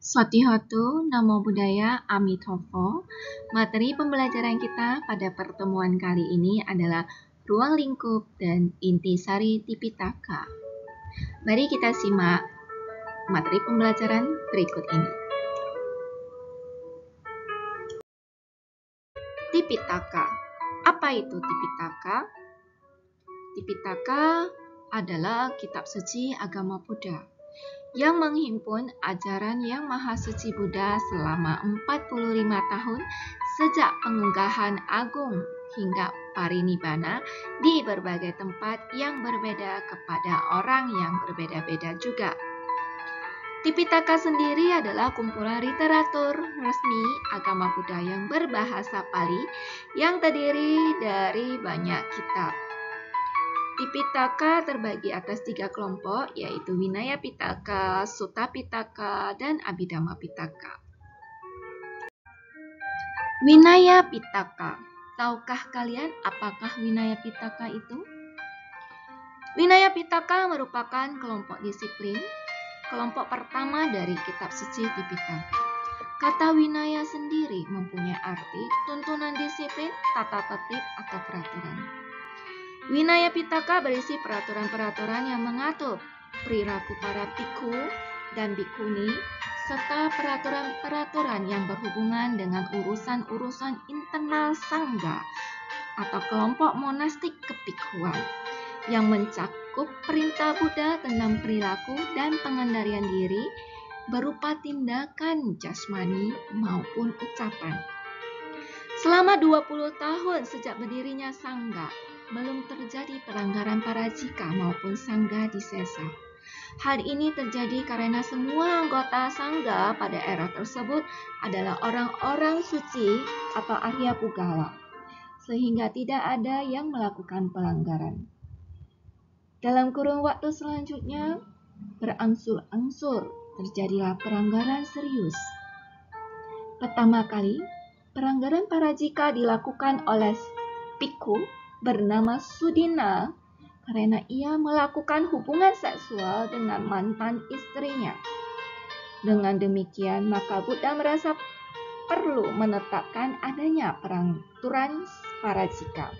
Swatihotu, Namo Buddhaya, Amitabha. Materi pembelajaran kita pada pertemuan kali ini adalah ruang lingkup dan intisari Tipitaka. Mari kita simak materi pembelajaran berikut ini. Tipitaka. Apa itu Tipitaka? Tipitaka adalah kitab suci agama Buddha yang menghimpun ajaran Yang Maha Suci Buddha selama 45 tahun sejak pengunggahan agung hingga parinibbana di berbagai tempat yang berbeda kepada orang yang berbeda-beda juga. Tipitaka sendiri adalah kumpulan literatur resmi agama Buddha yang berbahasa Pali yang terdiri dari banyak kitab. Tipitaka terbagi atas 3 kelompok, yaitu Vinaya Pitaka, Sutta Pitaka, dan Abhidhamma Pitaka. Vinaya Pitaka. Tahukah kalian apakah Vinaya Pitaka itu? Vinaya Pitaka merupakan kelompok disiplin, kelompok pertama dari kitab suci Tipitaka. Kata Vinaya sendiri mempunyai arti tuntunan disiplin, tata tertib, atau peraturan. Vinaya Pitaka berisi peraturan-peraturan yang mengatur perilaku para bhikkhu dan bhikkhuni, serta peraturan-peraturan yang berhubungan dengan urusan-urusan internal sangga atau kelompok monastik kebhikkhuan, yang mencakup perintah Buddha tentang perilaku dan pengendalian diri berupa tindakan jasmani maupun ucapan. Selama 20 tahun sejak berdirinya sangga, belum terjadi pelanggaran parajika maupun sangga di sesa. Hal ini terjadi karena semua anggota sangga pada era tersebut adalah orang-orang suci atau Arya Pugala, sehingga tidak ada yang melakukan pelanggaran. Dalam kurun waktu selanjutnya, berangsur-angsur terjadilah pelanggaran serius. Pertama kali, pelanggaran parajika dilakukan oleh bhikkhu bernama Sudina karena ia melakukan hubungan seksual dengan mantan istrinya. Dengan demikian, maka Buddha merasa perlu menetapkan adanya peraturan parajika.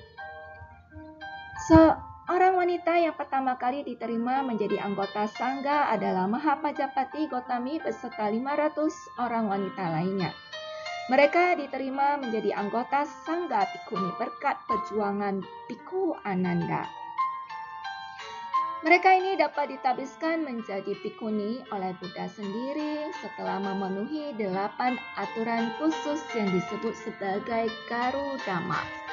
Seorang wanita yang pertama kali diterima menjadi anggota sangga adalah Mahapajapati Gotami beserta 500 orang wanita lainnya. Mereka diterima menjadi anggota sangga bhikkhuni berkat perjuangan Bhikkhu Ananda. Mereka ini dapat ditabiskan menjadi bhikkhuni oleh Buddha sendiri setelah memenuhi 8 aturan khusus yang disebut sebagai Garudhamma.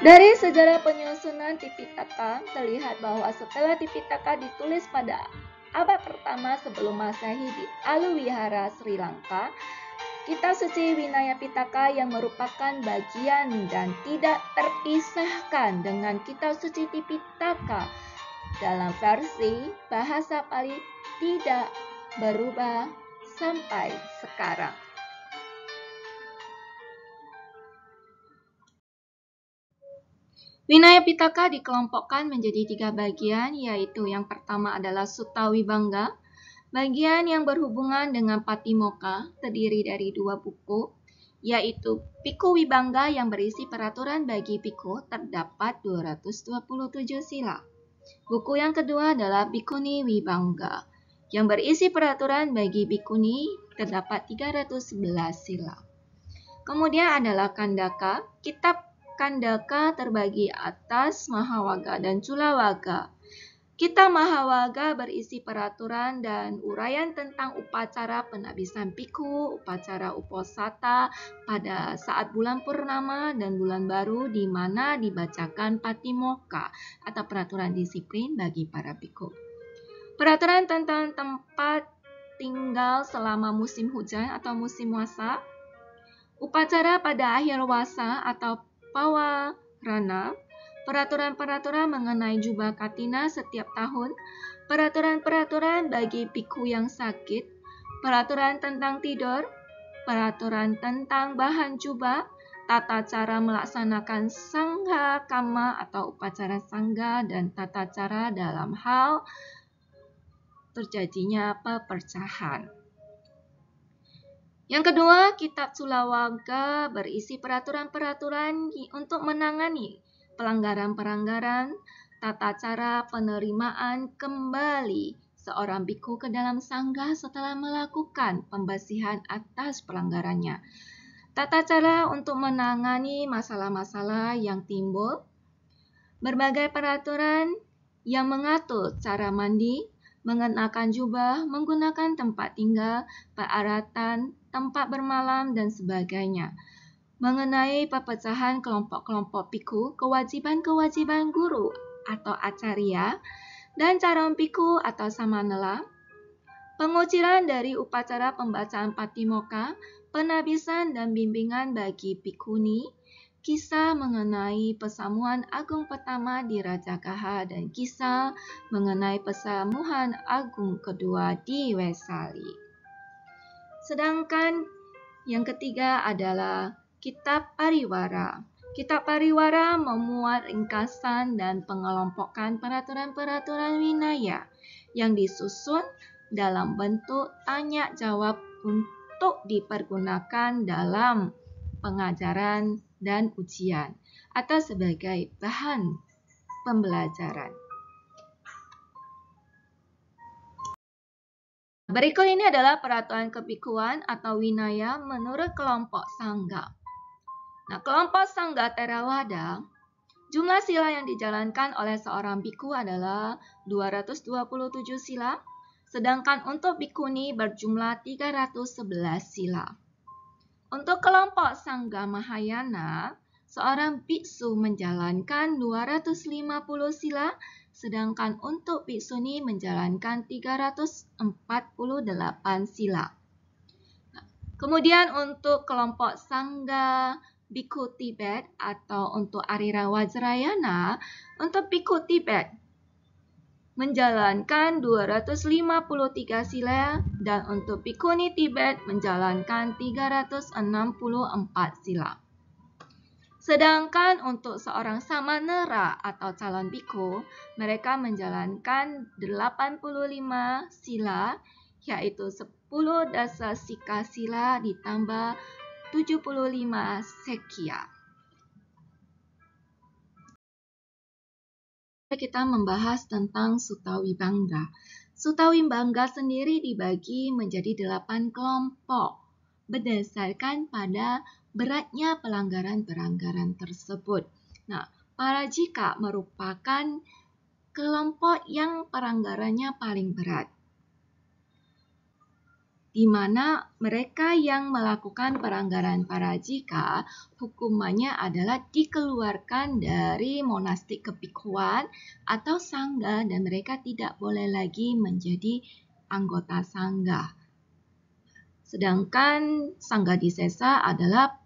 Dari sejarah penyusunan Tipitaka terlihat bahwa setelah Tipitaka ditulis pada abad pertama sebelum Masehi di Aluwihara, Sri Lanka, kitab suci Vinaya Pitaka yang merupakan bagian dan tidak terpisahkan dengan kitab suci Tipitaka dalam versi bahasa Pali tidak berubah sampai sekarang. Vinaya Pitaka dikelompokkan menjadi 3 bagian, yaitu yang pertama adalah Sutta Vibhanga, bagian yang berhubungan dengan Patimokkha, terdiri dari 2 buku, yaitu Bhikkhu Vibhanga yang berisi peraturan bagi bhikkhu, terdapat 227 sila. Buku yang kedua adalah Bhikkhuni Vibhanga, yang berisi peraturan bagi bhikkhuni, terdapat 311 sila. Kemudian adalah Khandaka. Kitab Khandaka terbagi atas Mahavaga dan Culavaga. Kitab Mahavaga berisi peraturan dan uraian tentang upacara penabisan bhikkhu, upacara uposatha pada saat bulan purnama dan bulan baru, di mana dibacakan Patimokkha atau peraturan disiplin bagi para bhikkhu. Peraturan tentang tempat tinggal selama musim hujan atau musim wasa, upacara pada akhir wasa atau Pawarana, peraturan-peraturan mengenai jubah katina setiap tahun, peraturan-peraturan bagi bhikkhu yang sakit, peraturan tentang tidur, peraturan tentang bahan jubah, tata cara melaksanakan sangga kama atau upacara sangga, dan tata cara dalam hal terjadinya pepercahan. Yang kedua, kitab Sulawarga berisi peraturan-peraturan untuk menangani pelanggaran-pelanggaran, tata cara penerimaan kembali seorang biku ke dalam sangga setelah melakukan pembersihan atas pelanggarannya, tata cara untuk menangani masalah-masalah yang timbul, berbagai peraturan yang mengatur cara mandi, mengenakan jubah, menggunakan tempat tinggal, peralatan, tempat bermalam, dan sebagainya. Mengenai perpecahan kelompok-kelompok biku, kewajiban-kewajiban guru atau acarya, dan calon biku atau samanela, pengucilan dari upacara pembacaan patimokkha, penabisan dan bimbingan bagi bikuni, kisah mengenai persamuan agung pertama di Rajagaha, dan kisah mengenai persamuan agung kedua di Wesali. Sedangkan yang ketiga adalah kitab Pariwara. Kitab Pariwara memuat ringkasan dan pengelompokan peraturan-peraturan winaya yang disusun dalam bentuk tanya jawab untuk dipergunakan dalam pengajaran dan ujian atau sebagai bahan pembelajaran. Berikut ini adalah peraturan kebikuan atau winaya menurut kelompok sangga. Nah, kelompok sangga Theravada, jumlah sila yang dijalankan oleh seorang biku adalah 227 sila, sedangkan untuk bikuni berjumlah 311 sila. Untuk kelompok sangga Mahayana, seorang biksu menjalankan 250 sila, sedangkan untuk biksuni menjalankan 348 sila. Kemudian untuk kelompok sangga Bhikkhu Tibet atau untuk aliran Vajrayana, untuk Bhikkhu Tibet menjalankan 253 sila, dan untuk Bhikkhuni Tibet menjalankan 364 sila. Sedangkan untuk seorang samanera atau calon bhikkhu, mereka menjalankan 85 sila, yaitu 10 dasa sika sila ditambah 75 sekya. Kita membahas tentang Sutta Vibhanga. Sutta Vibhanga sendiri dibagi menjadi 8 kelompok berdasarkan pada beratnya pelanggaran-pelanggaran tersebut. Nah, Parajika merupakan kelompok yang pelanggarannya paling berat, di mana mereka yang melakukan pelanggaran parajika, hukumannya adalah dikeluarkan dari monastik kebikuan atau sangga, dan mereka tidak boleh lagi menjadi anggota sangga. Sedangkan sangga disesa adalah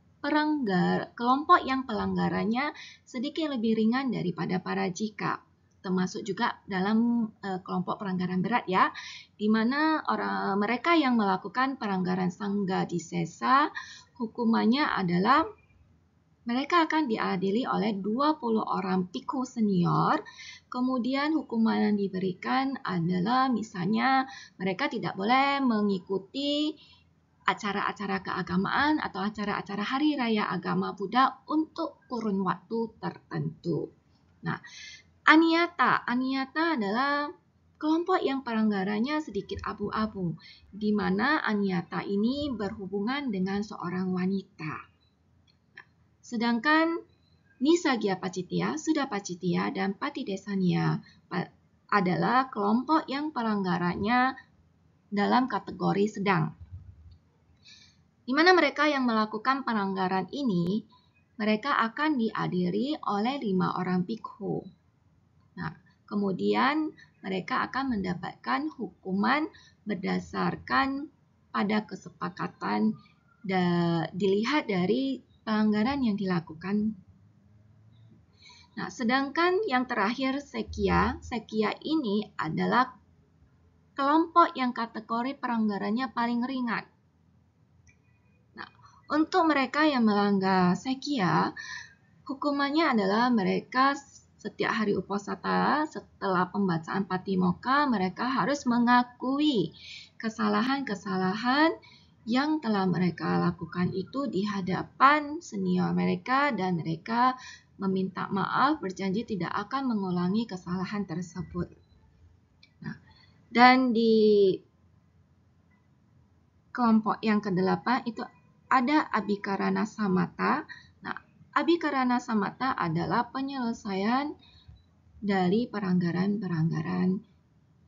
kelompok yang pelanggarannya sedikit lebih ringan daripada parajika, termasuk juga dalam kelompok pelanggaran berat ya, di mana mereka yang melakukan pelanggaran sangga disesa, hukumannya adalah mereka akan diadili oleh 20 orang bhikkhu senior. Kemudian hukuman yang diberikan adalah misalnya mereka tidak boleh mengikuti acara-acara keagamaan atau acara-acara hari raya agama Buddha untuk kurun waktu tertentu. Nah, Aniyata adalah kelompok yang pelanggarannya sedikit abu-abu, di mana Aniyata ini berhubungan dengan seorang wanita. Sedangkan Nisagya Pacitya, Suda Pacitya, dan Patidesaniya adalah kelompok yang pelanggarannya dalam kategori sedang, di mana mereka yang melakukan pelanggaran ini, mereka akan diadili oleh 5 orang bhikkhu. Nah, kemudian mereka akan mendapatkan hukuman berdasarkan pada kesepakatan dilihat dari pelanggaran yang dilakukan. Nah, sedangkan yang terakhir sekya ini adalah kelompok yang kategori pelanggarannya paling ringan. Nah, Untuk mereka yang melanggar Sekya, hukumannya adalah mereka setiap hari uposatha setelah pembacaan Patimokkha, mereka harus mengakui kesalahan-kesalahan yang telah mereka lakukan itu di hadapan senior mereka dan mereka meminta maaf, berjanji tidak akan mengulangi kesalahan tersebut. Nah, dan di kelompok yang ke-8 itu ada Abhikarana Samatha. Nah, Abhikarana Samatha adalah penyelesaian dari pelanggaran-pelanggaran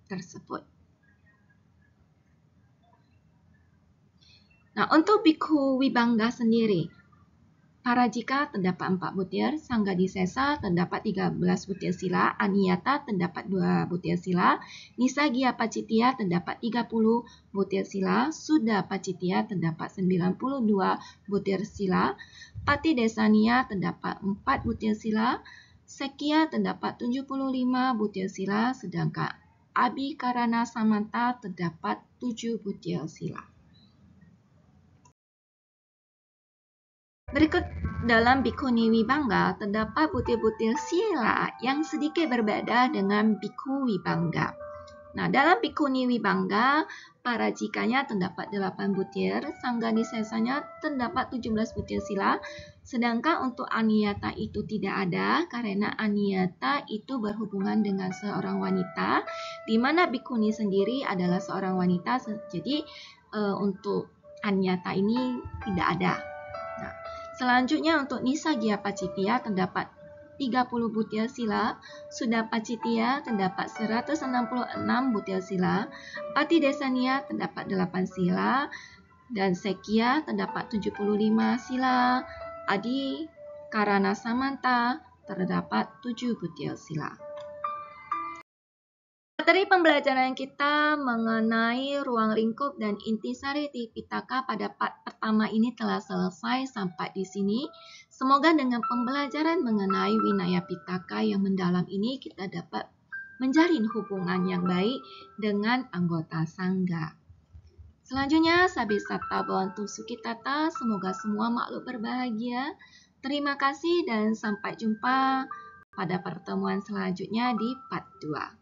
tersebut. Nah, untuk Bhikkhu Vibhanga sendiri, Parajika terdapat 4 butir, Sangghadisesa terdapat 13 butir sila, Aniyata terdapat 2 butir sila, Nissaggiya Pacittiya terdapat 30 butir sila, Suddha Pacittiya terdapat 92 butir sila, Patidesaniya terdapat 4 butir sila, Sekya terdapat 75 butir sila, sedangkan Abhikarana Samatha terdapat 7 butir sila. Berikut dalam Bhikkhuni Vibhanga terdapat butir-butir sila yang sedikit berbeda dengan Bhikkhu Vibhanga. Nah, dalam Bhikkhuni Vibhanga, parajikanya terdapat 8 butir, Sangghadisesanya terdapat 17 butir sila, sedangkan untuk Aniyata itu tidak ada karena Aniyata itu berhubungan dengan seorang wanita, di mana Bhikkhuni sendiri adalah seorang wanita, jadi untuk Aniyata ini tidak ada. Nah, selanjutnya untuk Nissaggiya Pacittiya terdapat 30 butir sila, Suddha Pacittiya terdapat 166 butir sila, Patidesaniya terdapat 8 sila, dan Sekya terdapat 75 sila, Abhikarana Samatha terdapat 7 butir sila. Materi pembelajaran kita mengenai ruang lingkup dan intisari Tipitaka pada part pertama ini telah selesai sampai di sini. Semoga dengan pembelajaran mengenai Vinaya Pitaka yang mendalam ini kita dapat menjalin hubungan yang baik dengan anggota Sangha. Selanjutnya, Sabisata Bhavantu Sukhitata, semoga semua makhluk berbahagia. Terima kasih dan sampai jumpa pada pertemuan selanjutnya di part 2.